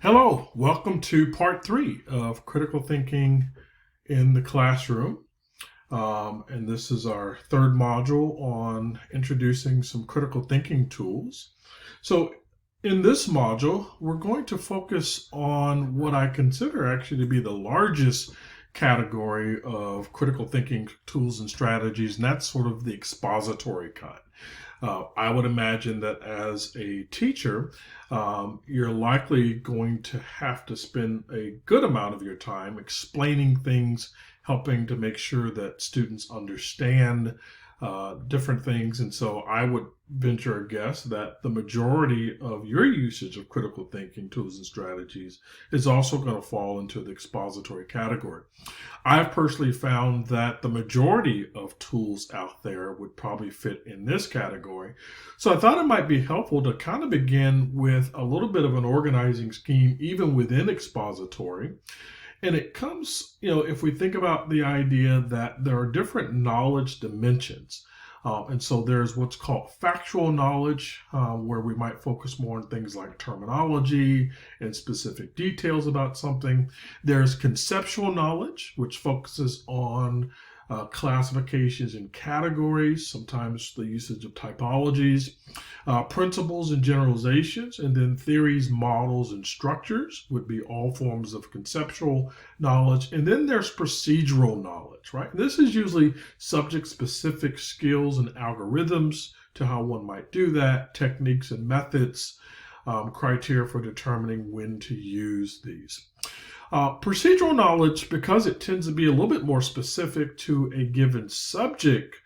Hello, welcome to part 3 of Critical Thinking in the Classroom. And this is our third module on introducing some critical thinking tools. So in this module, we're going to focus on what I consider actually to be the largest category of critical thinking tools and strategies, and that's sort of the expository kind. I would imagine that as a teacher, you're likely going to have to spend a good amount of your time explaining things, helping to make sure that students understand different things. And so I would venture a guess that the majority of your usage of critical thinking tools and strategies is also going to fall into the expository category. I've personally found that the majority of tools out there would probably fit in this category. So I thought it might be helpful to kind of begin with a little bit of an organizing scheme, even within expository. And it comes, if we think about the idea that there are different knowledge dimensions. And so there's what's called factual knowledge, where we might focus more on things like terminology and specific details about something. There's conceptual knowledge, which focuses on classifications and categories, sometimes the usage of typologies, principles and generalizations, and then theories, models, and structures would be all forms of conceptual knowledge. And then there's procedural knowledge, right? This is usually subject-specific skills and algorithms to how one might do that, techniques and methods, criteria for determining when to use these. Procedural knowledge, because it tends to be a little bit more specific to a given subject,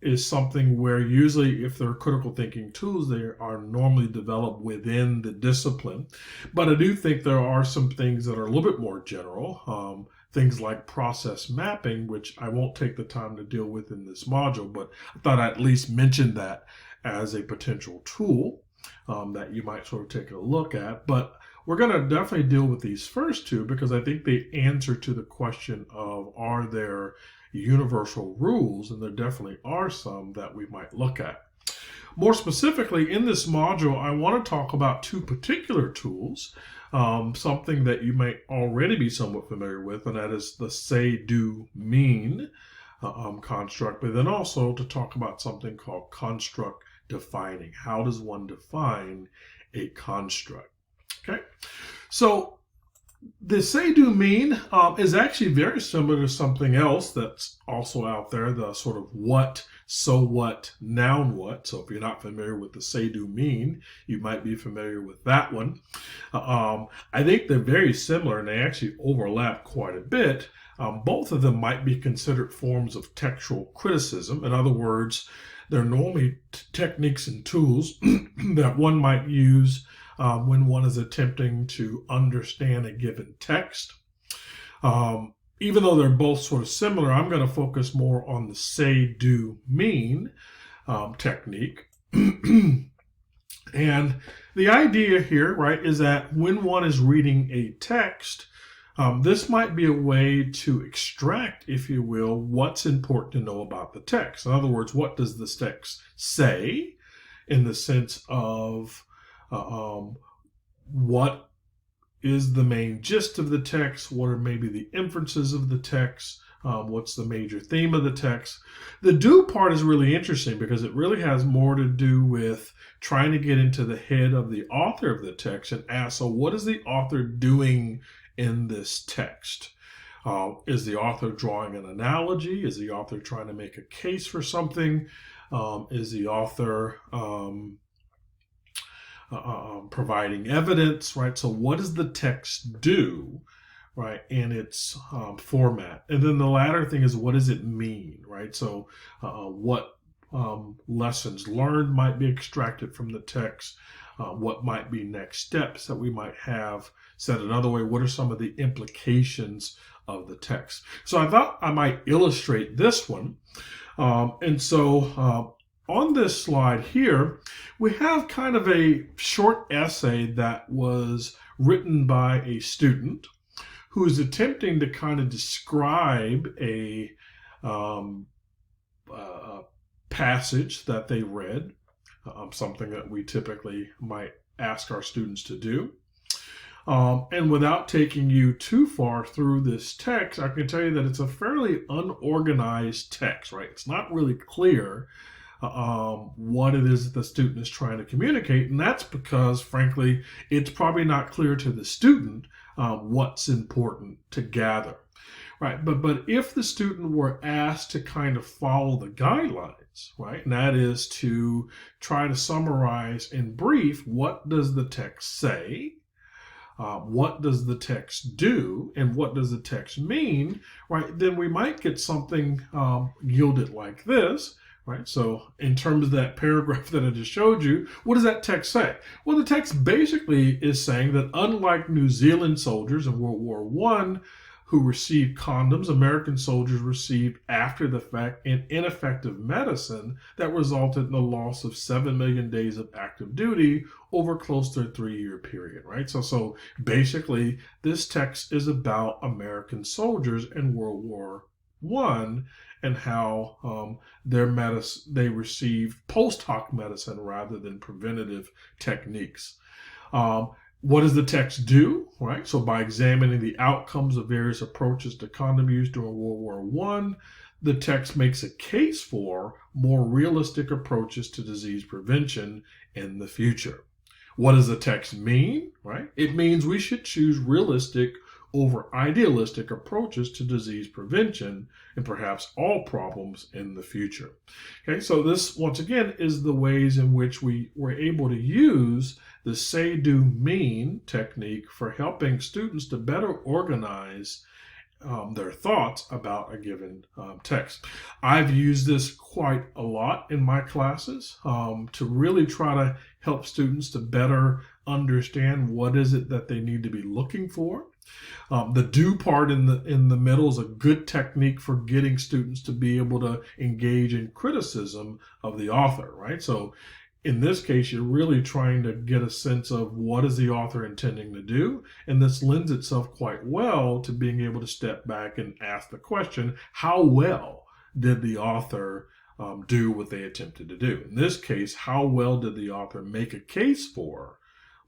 is something where usually if they're critical thinking tools, they are normally developed within the discipline. But I do think there are some things that are a little bit more general, things like process mapping, which I won't take the time to deal with in this module, but I thought I'd at least mention that as a potential tool that you might sort of take a look at. But we're going to definitely deal with these first two because I think they answer to the question of, are there universal rules? And there definitely are some that we might look at. More specifically, in this module, I want to talk about two particular tools, something that you may already be somewhat familiar with, and that is the say, do, mean construct, but then also to talk about something called construct defining. How does one define a construct? Okay, so the say, do, mean is actually very similar to something else that's also out there, the sort of what, so what, noun what. So if you're not familiar with the say, do, mean, you might be familiar with that one. I think they're very similar and they actually overlap quite a bit. Both of them might be considered forms of textual criticism. In other words, they're normally techniques and tools that one might use when one is attempting to understand a given text. Even though they're both sort of similar, I'm going to focus more on the say, do, mean technique. And the idea here, right, is that when one is reading a text, this might be a way to extract, if you will, what's important to know about the text. In other words, what does this text say in the sense of what is the main gist of the text? What are maybe the inferences of the text? What's the major theme of the text? The do part is really interesting because it really has more to do with trying to get into the head of the author of the text and ask, so what is the author doing in this text? Is the author drawing an analogy? Is the author trying to make a case for something? Is the author providing evidence, right? So what does the text do, right, in its format? And then the latter thing is, what does it mean, right? So what lessons learned might be extracted from the text? What might be next steps that we might have? Said another way, what are some of the implications of the text? So I thought I might illustrate this one. And so on this slide here, we have kind of a short essay that was written by a student who is attempting to kind of describe a passage that they read, something that we typically might ask our students to do. And without taking you too far through this text, I can tell you that it's a fairly unorganized text, right? It's not really clear what it is that the student is trying to communicate. And that's because, frankly, it's probably not clear to the student what's important to gather. Right, but if the student were asked to kind of follow the guidelines, right, and that is to try to summarize in brief, what does the text say, what does the text do, and what does the text mean, right, then we might get something yielded like this. Right, so in terms of that paragraph that I just showed you, what does that text say? Well, the text basically is saying that unlike New Zealand soldiers in World War I, who received condoms, American soldiers received after the fact an ineffective medicine that resulted in the loss of 7 million days of active duty over close to a 3-year period, right? So basically, this text is about American soldiers in World War I and how they received post hoc medicine rather than preventative techniques. What does the text do? Right. So by examining the outcomes of various approaches to condom use during World War I, the text makes a case for more realistic approaches to disease prevention in the future. What does the text mean? Right. It means we should choose realistic over idealistic approaches to disease prevention and perhaps all problems in the future. Okay, so this once again is the ways in which we were able to use the say, do, mean technique for helping students to better organize their thoughts about a given text. I've used this quite a lot in my classes to really try to help students to better understand what is it that they need to be looking for. The do part in the middle is a good technique for getting students to be able to engage in criticism of the author, right? So in this case, you're really trying to get a sense of what is the author intending to do, and this lends itself quite well to being able to step back and ask the question, how well did the author do what they attempted to do? In this case, how well did the author make a case for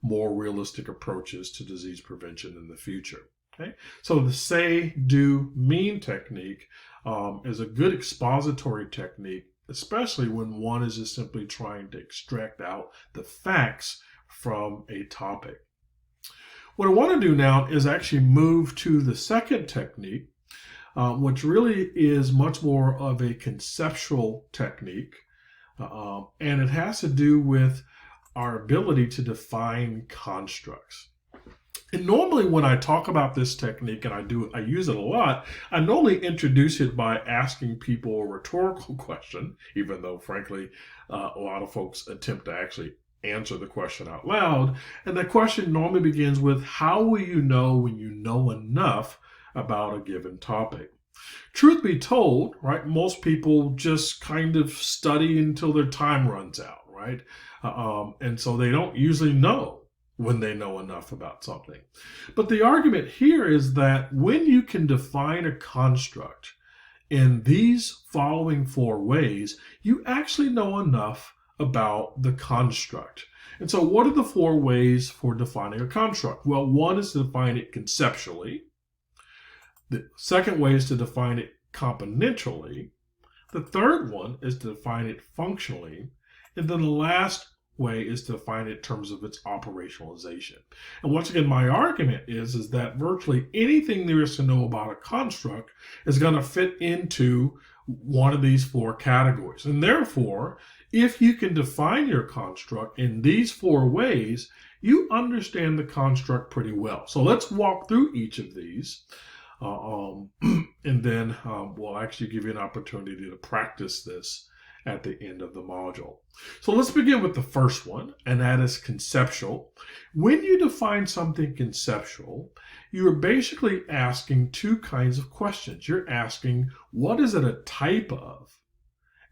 more realistic approaches to disease prevention in the future? Okay, so the say, do, mean technique is a good expository technique, especially when one is just simply trying to extract out the facts from a topic. What I want to do now is actually move to the second technique, which really is much more of a conceptual technique, and it has to do with our ability to define constructs. And normally when I talk about this technique, and I use it a lot, I normally introduce it by asking people a rhetorical question, even though frankly, a lot of folks attempt to actually answer the question out loud. And the question normally begins with, how will you know when you know enough about a given topic? Truth be told, right, most people just kind of study until their time runs out, right? And so they don't usually know when they know enough about something. But the argument here is that when you can define a construct in these following 4 ways, you actually know enough about the construct. And so what are the 4 ways for defining a construct? Well, one is to define it conceptually. The second way is to define it componentially. The third one is to define it functionally. And then the last way is to define it in terms of its operationalization. And once again, my argument is that virtually anything there is to know about a construct is going to fit into one of these 4 categories. And therefore, if you can define your construct in these 4 ways, you understand the construct pretty well. So let's walk through each of these. And then we'll actually give you an opportunity to practice this at the end of the module. So let's begin with the first one, and that is conceptual. When you define something conceptual, you're basically asking 2 kinds of questions. You're asking, what is it a type of?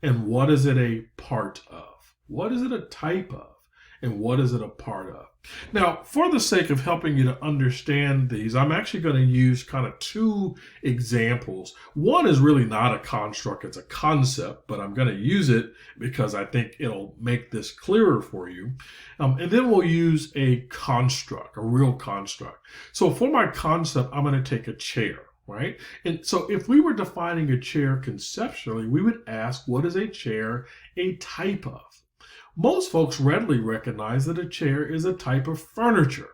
And what is it a part of? What is it a type of? and what is it a part of? Now, for the sake of helping you to understand these, I'm actually going to use kind of two examples. One is really not a construct, it's a concept, but I'm going to use it because I think it'll make this clearer for you. And then we'll use a construct, a real construct. So for my concept, I'm going to take a chair. Right? And so if we were defining a chair conceptually, we would ask, what is a chair a type of? Most folks readily recognize that a chair is a type of furniture.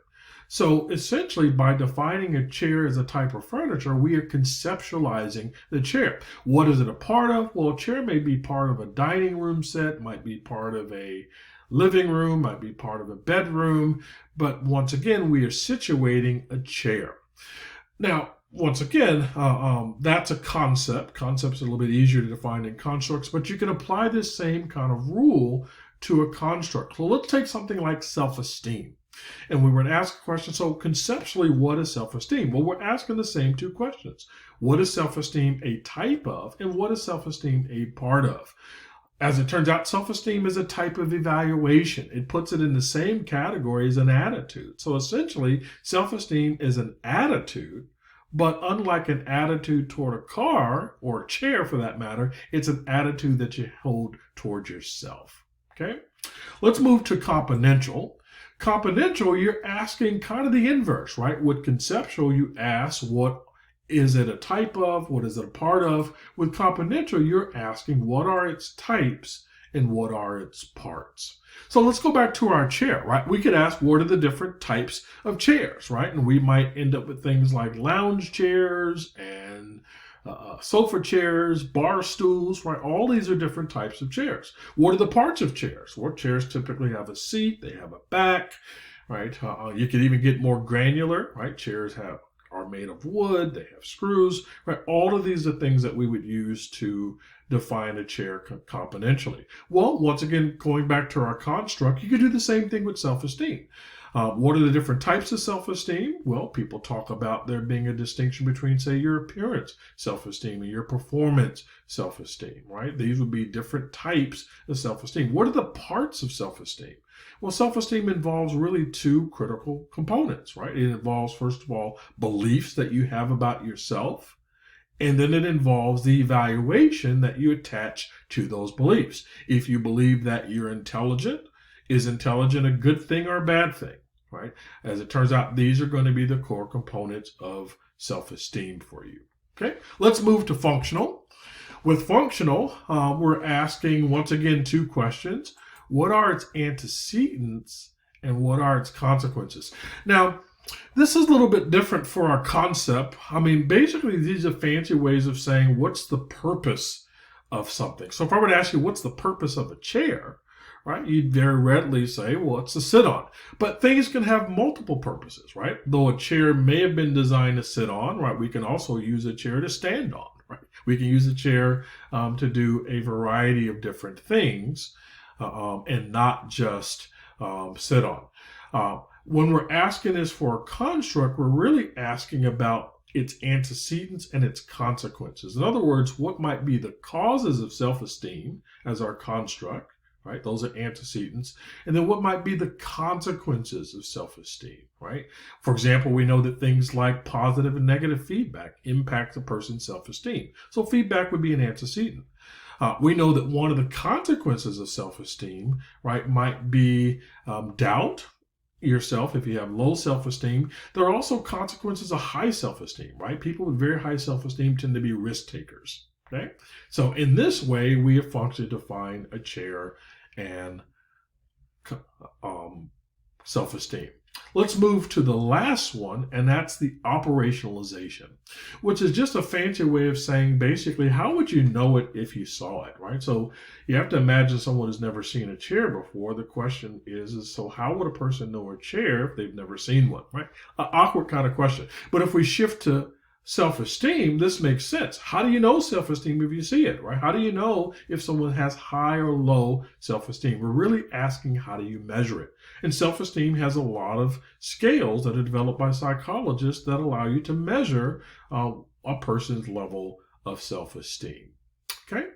So essentially, by defining a chair as a type of furniture, we are conceptualizing the chair. What is it a part of? Well, a chair may be part of a dining room set, might be part of a living room, might be part of a bedroom, but once again, we are situating a chair. Now, once again, that's a concept. Concepts are a little bit easier to define than constructs, but you can apply this same kind of rule to a construct. So let's take something like self-esteem. And we were to ask a question, so conceptually, what is self-esteem? Well, we're asking the same two questions. What is self-esteem a type of, and what is self-esteem a part of? As it turns out, self-esteem is a type of evaluation. It puts it in the same category as an attitude. So essentially, self-esteem is an attitude, but unlike an attitude toward a car, or a chair for that matter, it's an attitude that you hold toward yourself. Okay? Let's move to componential. Componential, you're asking kind of the inverse, right? With conceptual, you ask, what is it a type of? What is it a part of? With componential, you're asking, what are its types and what are its parts? So let's go back to our chair, right? We could ask, what are the different types of chairs, right? And we might end up with things like lounge chairs and sofa chairs, bar stools, right? All these are different types of chairs. What are the parts of chairs? Well, chairs typically have a seat, they have a back, right? You can even get more granular, right? Chairs are made of wood, they have screws, right? All of these are things that we would use to define a chair componentially. Well, once again, going back to our construct, you could do the same thing with self-esteem. What are the different types of self-esteem? Well, people talk about there being a distinction between, say, your appearance self-esteem and your performance self-esteem, right? These would be different types of self-esteem. What are the parts of self-esteem? Well, self-esteem involves really two critical components, right? It involves, first of all, beliefs that you have about yourself, and then it involves the evaluation that you attach to those beliefs. If you believe that you're intelligent, is intelligent a good thing or a bad thing, right? As it turns out, these are going to be the core components of self-esteem for you. Okay, let's move to functional. With functional, we're asking, once again, two questions. What are its antecedents and what are its consequences? Now, this is a little bit different for our concept. I mean, basically, these are fancy ways of saying, what's the purpose of something? So if I were to ask you, what's the purpose of a chair? Right? You'd very readily say, well, it's to sit on. But things can have multiple purposes, right? Though a chair may have been designed to sit on, right? We can also use a chair to stand on, right? We can use a chair to do a variety of different things and not just sit on. When we're asking this for a construct, we're really asking about its antecedents and its consequences. In other words, what might be the causes of self-esteem as our construct, right? Those are antecedents. And then what might be the consequences of self-esteem, right? For example, we know that things like positive and negative feedback impact a person's self-esteem. So feedback would be an antecedent. We know that one of the consequences of self-esteem, right, might be doubt yourself if you have low self-esteem. There are also consequences of high self-esteem, right? People with very high self-esteem tend to be risk takers. Okay, so in this way, we have functionally defined a chair and self-esteem. Let's move to the last one, and that's the operationalization, which is just a fancy way of saying basically, how would you know it if you saw it, right? So you have to imagine someone who's never seen a chair before. The question is so how would a person know a chair if they've never seen one, right? An awkward kind of question. But if we shift to self-esteem, this makes sense. How do you know self-esteem if you see it, right? How do you know if someone has high or low self-esteem? We're really asking, how do you measure it? And self-esteem has a lot of scales that are developed by psychologists that allow you to measure a person's level of self-esteem. Okay?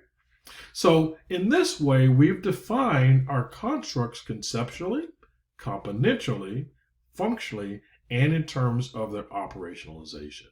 So in this way, we've defined our constructs conceptually, componentially, functionally, and in terms of their operationalization.